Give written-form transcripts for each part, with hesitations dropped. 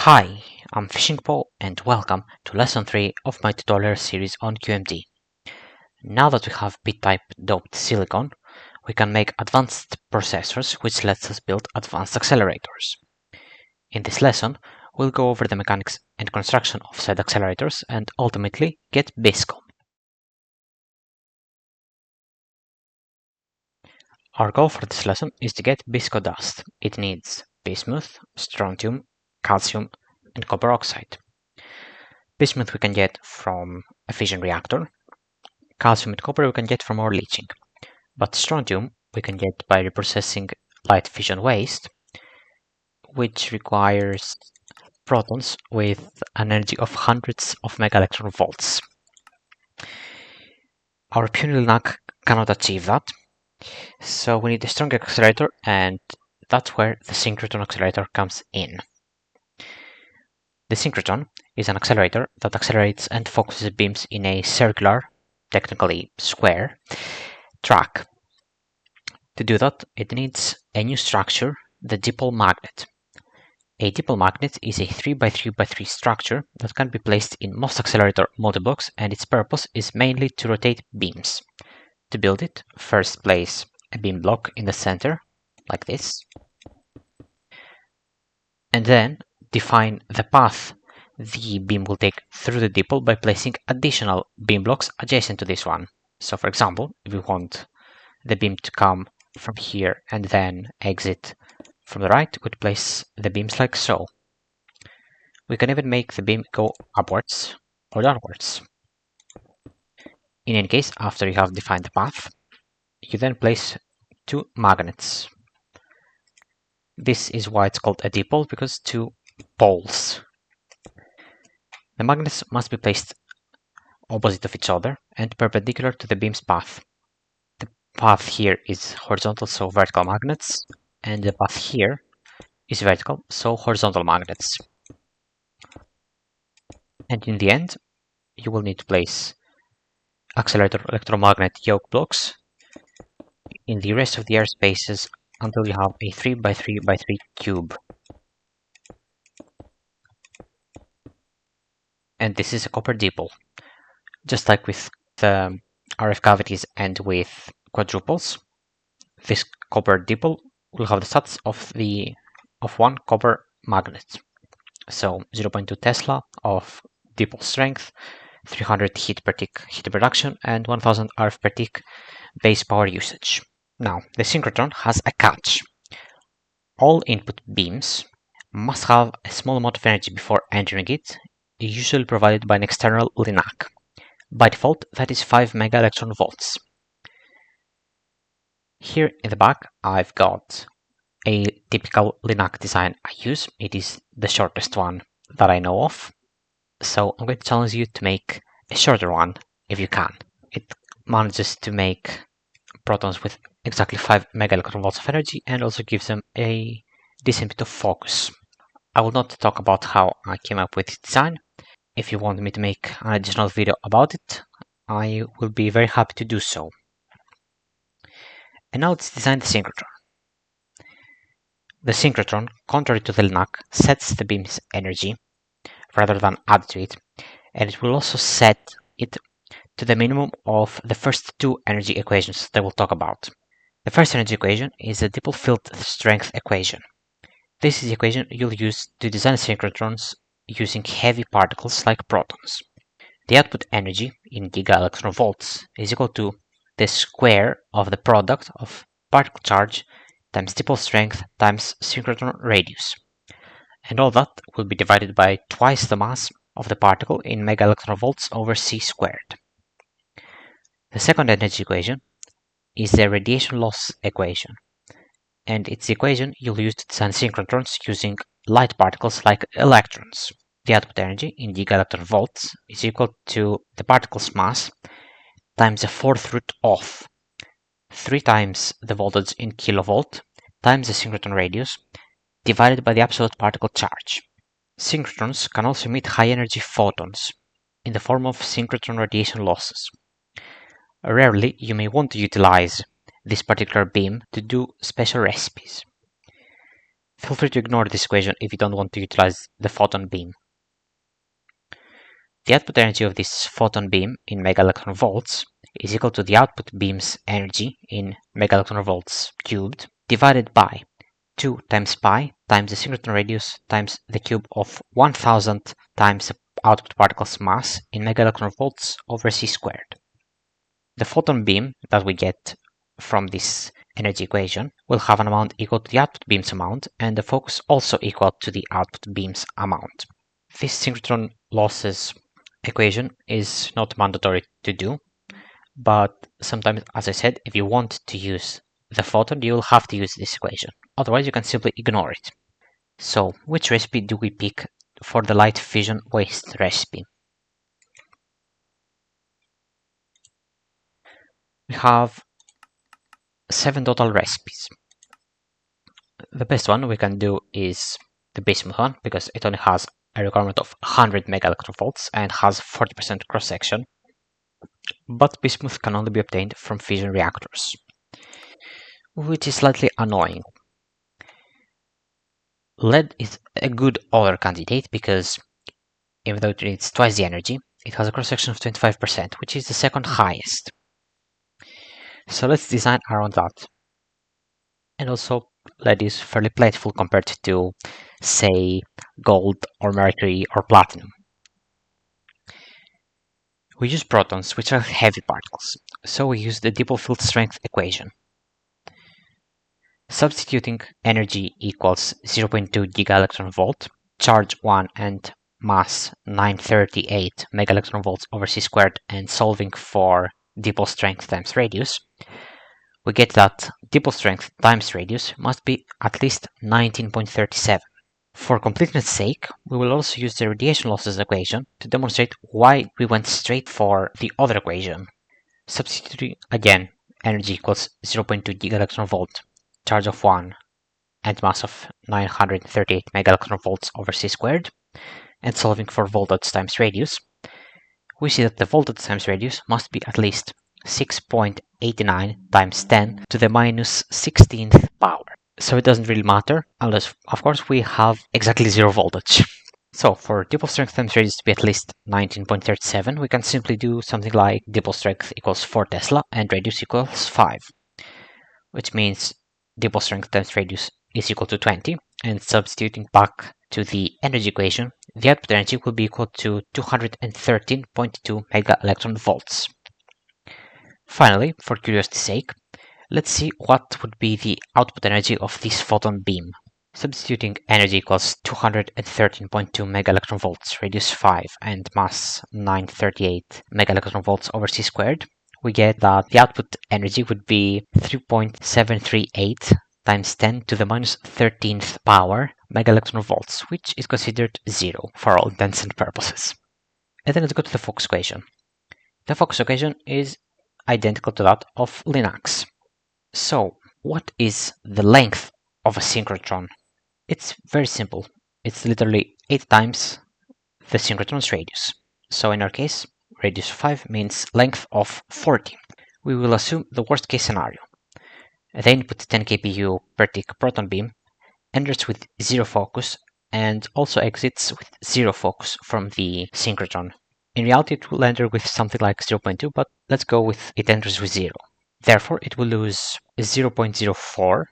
Hi, I'm FishingPo and welcome to lesson 3 of my tutorial series on QMD. Now that we have p-type doped silicon, we can make advanced processors which lets us build advanced accelerators. In this lesson, we'll go over the mechanics and construction of said accelerators and ultimately get BISCO. Our goal for this lesson is to get BISCO dust. It needs bismuth, strontium, calcium, and copper oxide. Bismuth we can get from a fission reactor. Calcium and copper we can get from our leaching. But strontium we can get by reprocessing light fission waste, which requires protons with an energy of hundreds of megaelectron volts. Our puny LNAC cannot achieve that, so we need a stronger accelerator, and that's where the synchrotron accelerator comes in. The synchrotron is an accelerator that accelerates and focuses beams in a circular, technically square, track. To do that, it needs a new structure, the dipole magnet. A dipole magnet is a 3x3x3 structure that can be placed in most accelerator multiblocks, and its purpose is mainly to rotate beams. To build it, first place a beam block in the center, like this, and then define the path the beam will take through the dipole by placing additional beam blocks adjacent to this one. So for example, if we want the beam to come from here and then exit from the right, we'd place the beams like so. We can even make the beam go upwards or downwards. In any case, after you have defined the path, you then place two magnets. This is why it's called a dipole, because two poles. The magnets must be placed opposite of each other and perpendicular to the beam's path. The path here is horizontal, so vertical magnets, and the path here is vertical, so horizontal magnets. And in the end, you will need to place accelerator electromagnet yoke blocks in the rest of the airspaces until you have a 3x3x3 cube. And this is a copper dipole. Just like with the RF cavities and with quadruples, this copper dipole will have the stats of one copper magnet. So 0.2 Tesla of dipole strength, 300 heat per tick heat production, and 1000 RF per tick base power usage. Now, the synchrotron has a catch. All input beams must have a small amount of energy before entering it, usually provided by an external LNAC. By default, that is 5 megaelectron volts. Here in the back, I've got a typical LNAC design I use. It is the shortest one that I know of. So I'm going to challenge you to make a shorter one if you can. It manages to make protons with exactly 5 megaelectron volts of energy and also gives them a decent bit of focus. I will not talk about how I came up with this design. If you want me to make an additional video about it, I will be very happy to do so. And now let's design the synchrotron. The synchrotron, contrary to the LNAC, sets the beam's energy rather than add to it, and it will also set it to the minimum of the first two energy equations that we'll talk about. The first energy equation is the dipole field strength equation. This is the equation you'll use to design synchrotrons using heavy particles like protons. The output energy in gigaelectron volts is equal to the square of the product of particle charge times dipole strength times synchrotron radius. And all that will be divided by twice the mass of the particle in megaelectron volts over c squared. The second energy equation is the radiation loss equation, and it's the equation you'll use to design synchrotrons using light particles like electrons. The output energy in gigaelectron volts is equal to the particle's mass times the fourth root of 3 times the voltage in kilovolt times the synchrotron radius divided by the absolute particle charge. Synchrotrons can also emit high-energy photons in the form of synchrotron radiation losses. Rarely, you may want to utilize this particular beam to do special recipes. Feel free to ignore this equation if you don't want to utilize the photon beam. The output energy of this photon beam in megaelectron volts is equal to the output beam's energy in megaelectron volts cubed divided by 2 times pi times the synchrotron radius times the cube of 1000 times the output particle's mass in megaelectron volts over c squared. The photon beam that we get from this energy equation will have an amount equal to the output beam's amount and the focus also equal to the output beam's amount. This synchrotron losses equation is not mandatory to do, but sometimes, as I said, if you want to use the photon, you will have to use this equation. Otherwise, you can simply ignore it. So, which recipe do we pick for the light fission waste recipe? We have 7 total recipes. The best one we can do is the bismuth one, because it only has a requirement of 100 megaelectron volts and has 40% cross-section. But bismuth can only be obtained from fission reactors, which is slightly annoying. Lead is a good other candidate because even though it needs twice the energy, it has a cross-section of 25%, which is the second highest. So let's design around that. And also, lead is fairly plentiful compared to, say, gold or mercury or platinum. We use protons, which are heavy particles, so we use the dipole field strength equation. Substituting energy equals 0.2 gigaelectron volt, charge 1 and mass 938 megaelectron volts over c squared, and solving for dipole strength times radius, we get that dipole strength times radius must be at least 19.37. For completeness sake, we will also use the radiation losses equation to demonstrate why we went straight for the other equation. Substituting again energy equals 0.2 gigaelectron volt, charge of 1, and mass of 938 megaelectron volts over c squared, and solving for voltage times radius, we see that the voltage times radius must be at least 6.89 times 10 to the minus 16th power. So it doesn't really matter unless, of course, we have exactly zero voltage. So for dipole strength times radius to be at least 19.37, we can simply do something like dipole strength equals 4 Tesla and radius equals 5, which means dipole strength times radius is equal to 20, and substituting back to the energy equation, the output energy will be equal to 213.2 mega-electron volts. Finally, for curiosity's sake, let's see what would be the output energy of this photon beam. Substituting energy equals 213.2 mega-electron volts, radius 5, and mass 938 mega-electron volts over c squared, we get that the output energy would be 3.738 times 10 to the minus 13th power mega-electron volts, which is considered zero for all intents and purposes. And then let's go to the focus equation. The focus equation is identical to that of Linux. So, what is the length of a synchrotron? It's very simple. It's literally 8 times the synchrotron's radius. So in our case, radius 5 means length of 40. We will assume the worst case scenario. The input 10 kPu per tick proton beam enters with 0 focus and also exits with 0 focus from the synchrotron. In reality, it will enter with something like 0.2, but let's go with it enters with 0. Therefore, it will lose 0.04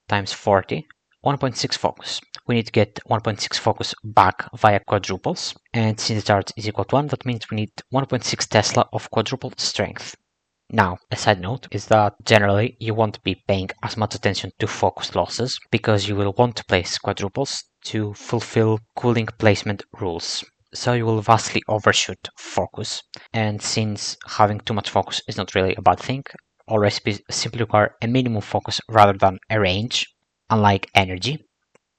times 40, 1.6 focus. We need to get 1.6 focus back via quadruples, and since the charge is equal to 1, that means we need 1.6 Tesla of quadruple strength. Now, a side note is that generally you won't be paying as much attention to focus losses because you will want to place quadruples to fulfill cooling placement rules. So you will vastly overshoot focus, and since having too much focus is not really a bad thing, all recipes simply require a minimum focus rather than a range, unlike energy.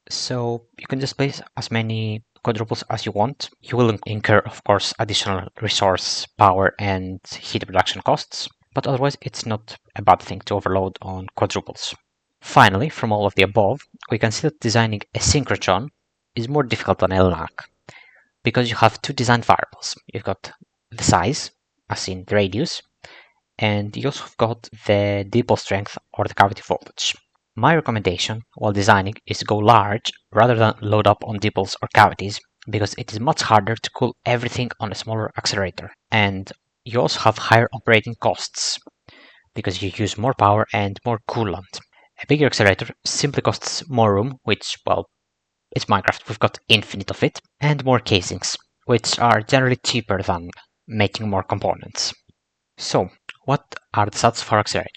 So you can just place as many quadruples as you want. You will incur, of course, additional resource, power, and heat production costs, but otherwise it's not a bad thing to overload on quadruples. Finally, from all of the above, we can see that designing a synchrotron is more difficult than a LNAC, because you have two design variables. You've got the size, as in the radius, and you also have got the dipole strength or the cavity voltage. My recommendation while designing is to go large rather than load up on dipoles or cavities, because it is much harder to cool everything on a smaller accelerator, and you also have higher operating costs because you use more power and more coolant. A bigger accelerator simply costs more room, which, well, it's Minecraft, we've got infinite of it, and more casings, which are generally cheaper than making more components. So, what are the stats for accelerator?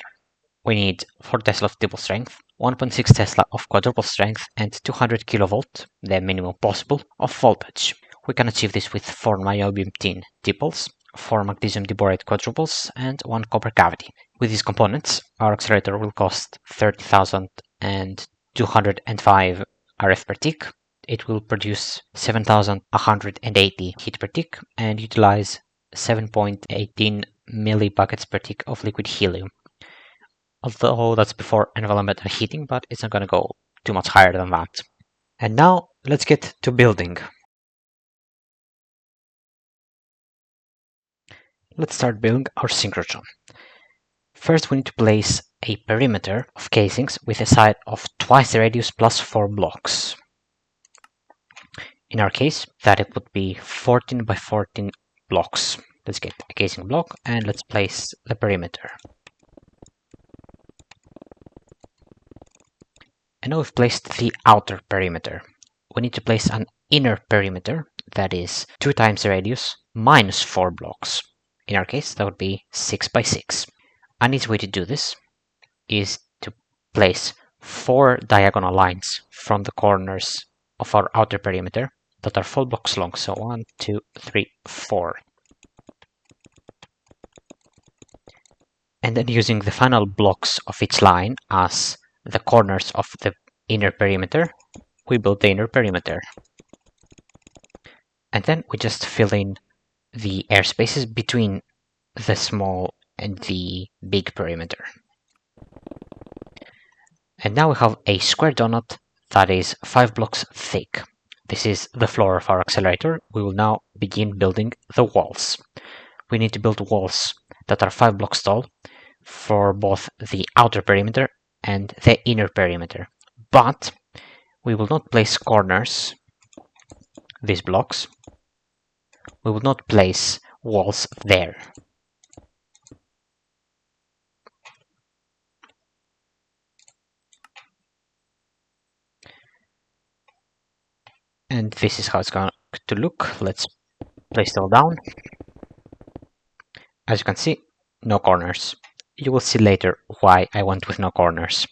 We need 4 Tesla of dipole strength, 1.6 Tesla of quadruple strength, and 200 kilovolt, the minimum possible, of voltage. We can achieve this with 4 niobium tin dipoles, 4 magnesium diborate quadruples, and 1 copper cavity. With these components, our accelerator will cost 30,205 RF per tick. It will produce 7,180 heat per tick and utilize 7.18 millibuckets per tick of liquid helium. Although that's before environmental heating, but it's not going to go too much higher than that. And now let's get to building. Let's start building our synchrotron. First, we need to place a perimeter of casings with a side of twice the radius plus 4 blocks. In our case, that it would be 14 by 14 blocks. Let's get a casing block and let's place the perimeter. And now we've placed the outer perimeter. We need to place an inner perimeter that is 2 times the radius minus 4 blocks. In our case, that would be 6 by 6. An easy way to do this is to place 4 diagonal lines from the corners of our outer perimeter that are 4 blocks long. So 1, 2, 3, 4. And then using the final blocks of each line as the corners of the inner perimeter, we build the inner perimeter. And then we just fill in the airspaces between the small and the big perimeter. And now we have a square donut that is 5 blocks thick. This is the floor of our accelerator. We will now begin building the walls. We need to build walls that are 5 blocks tall for both the outer perimeter and the inner perimeter. But we will not place corners, these blocks. We will not place walls there. And this is how it's going to look. Let's place it all down. As you can see, no corners. You will see later why I went with no corners.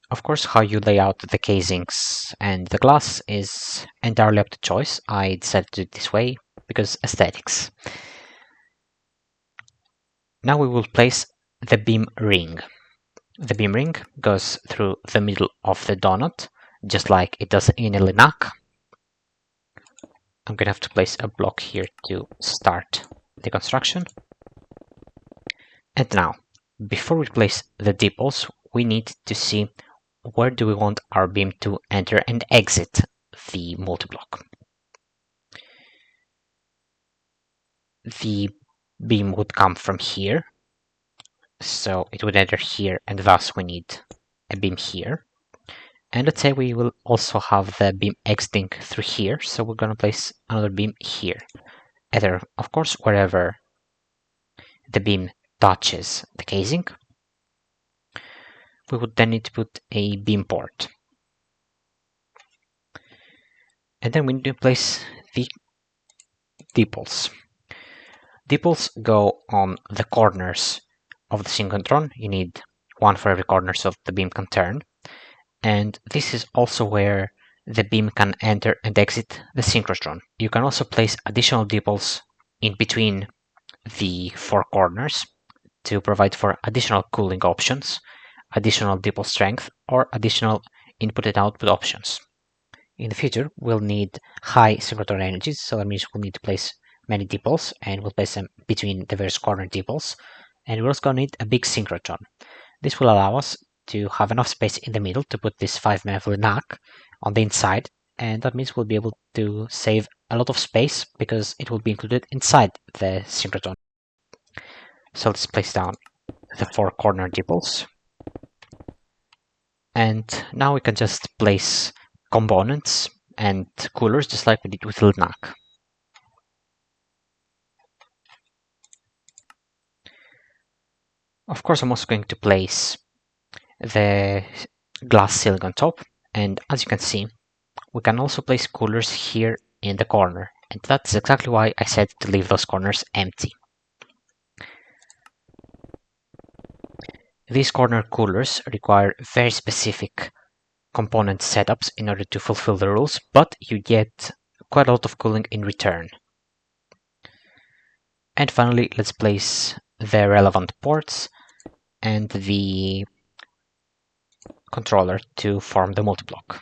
Of course, how you lay out the casings and the glass is entirely up to choice. I decided to do it this way because aesthetics. Now we will place the beam ring. The beam ring goes through the middle of the donut, just like it does in a LINAC. I'm going to have to place a block here to start the construction. And now, before we place the dipoles, we need to see where do we want our beam to enter and exit the multiblock. The beam would come from here, so it would enter here, and thus we need a beam here. And let's say we will also have the beam exiting through here, so we're going to place another beam here. Either, of course, wherever the beam touches the casing. We would then need to put a beam port. And then we need to place the dipoles. Dipoles go on the corners of the synchrotron. You need one for every corner so the beam can turn. And this is also where the beam can enter and exit the synchrotron. You can also place additional dipoles in between the 4 corners to provide for additional cooling options, additional dipole strength, or additional input and output options. In the future, we'll need high synchrotron energies, so that means we'll need to place many dipoles, and we'll place them between the various corner dipoles. And we're also going to need a big synchrotron. This will allow us to have enough space in the middle to put this 5 MeV LINAC on the inside, and that means we'll be able to save a lot of space because it will be included inside the synchrotron. So let's place down the 4 corner dipoles. And now we can just place components and coolers just like we did with LNAC. Of course, I'm also going to place the glass ceiling on top, and as you can see, we can also place coolers here in the corner, and that's exactly why I said to leave those corners empty. These corner coolers require very specific component setups in order to fulfill the rules, but you get quite a lot of cooling in return. And finally, let's place the relevant ports and the controller to form the multiblock.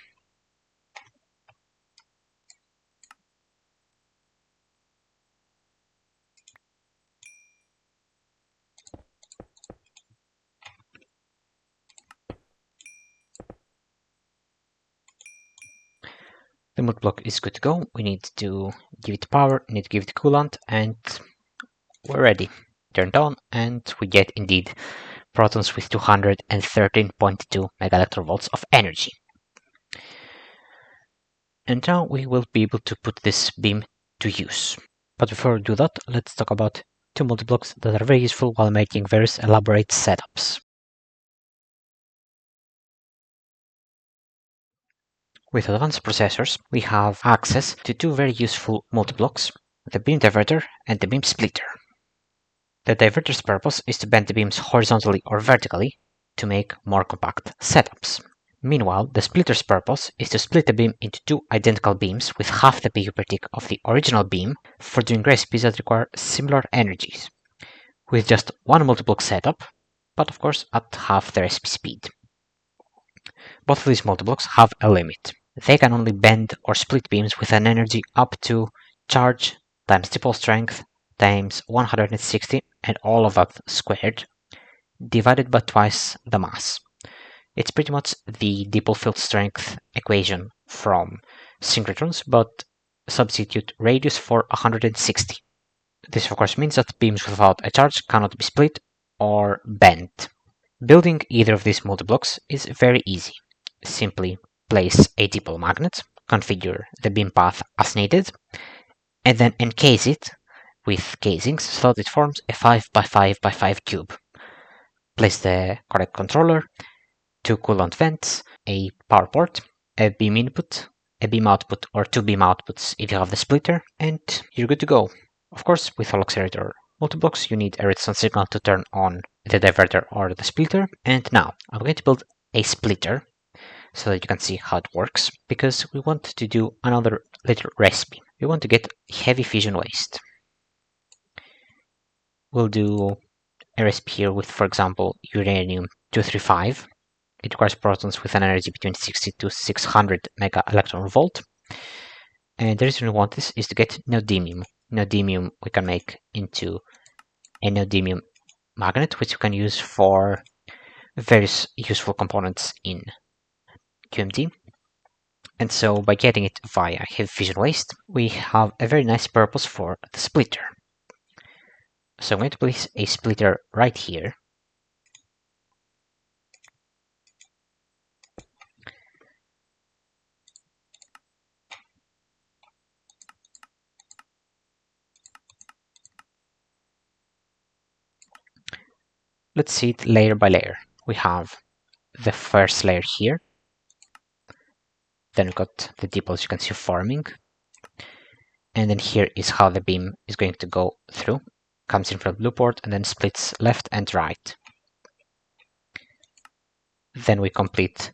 The multiblock is good to go. We need to give it power, need to give it coolant, and we're ready. Turned on, and we get indeed protons with 213.2 megaelectronvolts of energy. And now we will be able to put this beam to use. But before we do that, let's talk about two multiblocks that are very useful while making various elaborate setups. With advanced processors, we have access to two very useful multiblocks, the beam diverter and the beam splitter. The diverter's purpose is to bend the beams horizontally or vertically to make more compact setups. Meanwhile, the splitter's purpose is to split the beam into two identical beams with half the PU per tick of the original beam for doing recipes that require similar energies, with just one multiblock setup, but of course at half the recipe speed. Both of these multiblocks have a limit. They can only bend or split beams with an energy up to charge times dipole strength times 160 and all of that squared, divided by twice the mass. It's pretty much the dipole field strength equation from synchrotrons, but substitute radius for 160. This of course means that beams without a charge cannot be split or bent. Building either of these multiblocks is very easy. Simply place a dipole magnet, configure the beam path as needed, and then encase it with casings so that it forms a 5x5x5 cube. Place the correct controller, two coolant vents, a power port, a beam input, a beam output or two beam outputs if you have the splitter, and you're good to go. Of course, with all accelerator multiblocks, you need a redstone signal to turn on the diverter or the splitter. And now I'm going to build a splitter so that you can see how it works, because we want to do another little recipe. We want to get heavy fission waste. We'll do a recipe here with, for example, uranium-235. It requires protons with an energy between 60 to 600 mega electron volt. And the reason we want this is to get neodymium. Neodymium we can make into a neodymium magnet, which we can use for various useful components in QMD. And so by getting it via heavy fission waste, we have a very nice purpose for the splitter. So I'm going to place a splitter right here. Let's see it layer by layer. We have the first layer here. Then we've got the dipoles you can see forming. And then here is how the beam is going to go through. Comes in from the blue port and then splits left and right. Then we complete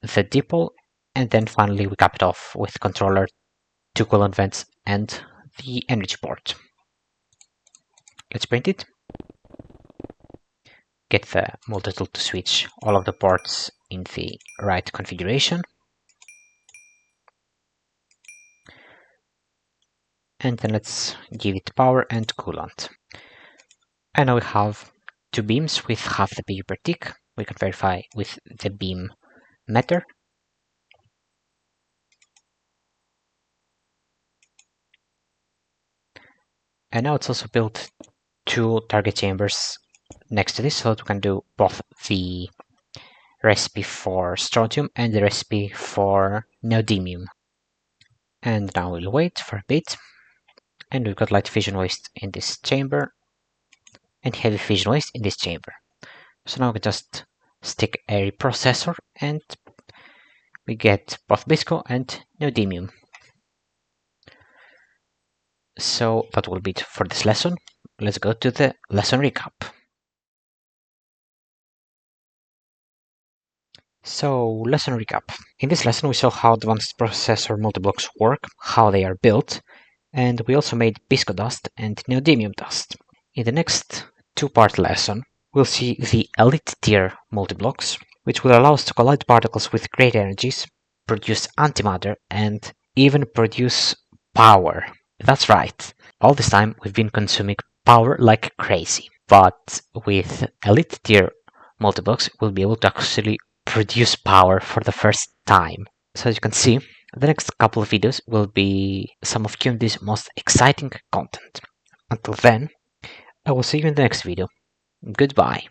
the dipole, and then finally we cap it off with controller, two coolant vents, and the energy port. Let's print it. Get the multi-tool to switch all of the ports in the right configuration. And then let's give it power and coolant. And now we have two beams with half the PU per tick. We can verify with the beam meter. And now it's also built two target chambers next to this so that we can do both the recipe for strontium and the recipe for neodymium. And now we'll wait for a bit, and we've got light fission waste in this chamber and heavy fission waste in this chamber. So now we can just stick a reprocessor and we get both bisco and neodymium. So that will be it for this lesson. Let's go to the lesson recap. So, lesson recap. In this lesson we saw how advanced processor multiblocks work, how they are built, and we also made bisco dust and neodymium dust. In the next two-part lesson, we'll see the elite tier multiblocks, which will allow us to collide particles with great energies, produce antimatter, and even produce power. That's right. All this time we've been consuming power like crazy. But with elite tier multiblocks, we'll be able to actually produce power for the first time. So as you can see, the next couple of videos will be some of QMD's most exciting content. Until then, I will see you in the next video. Goodbye.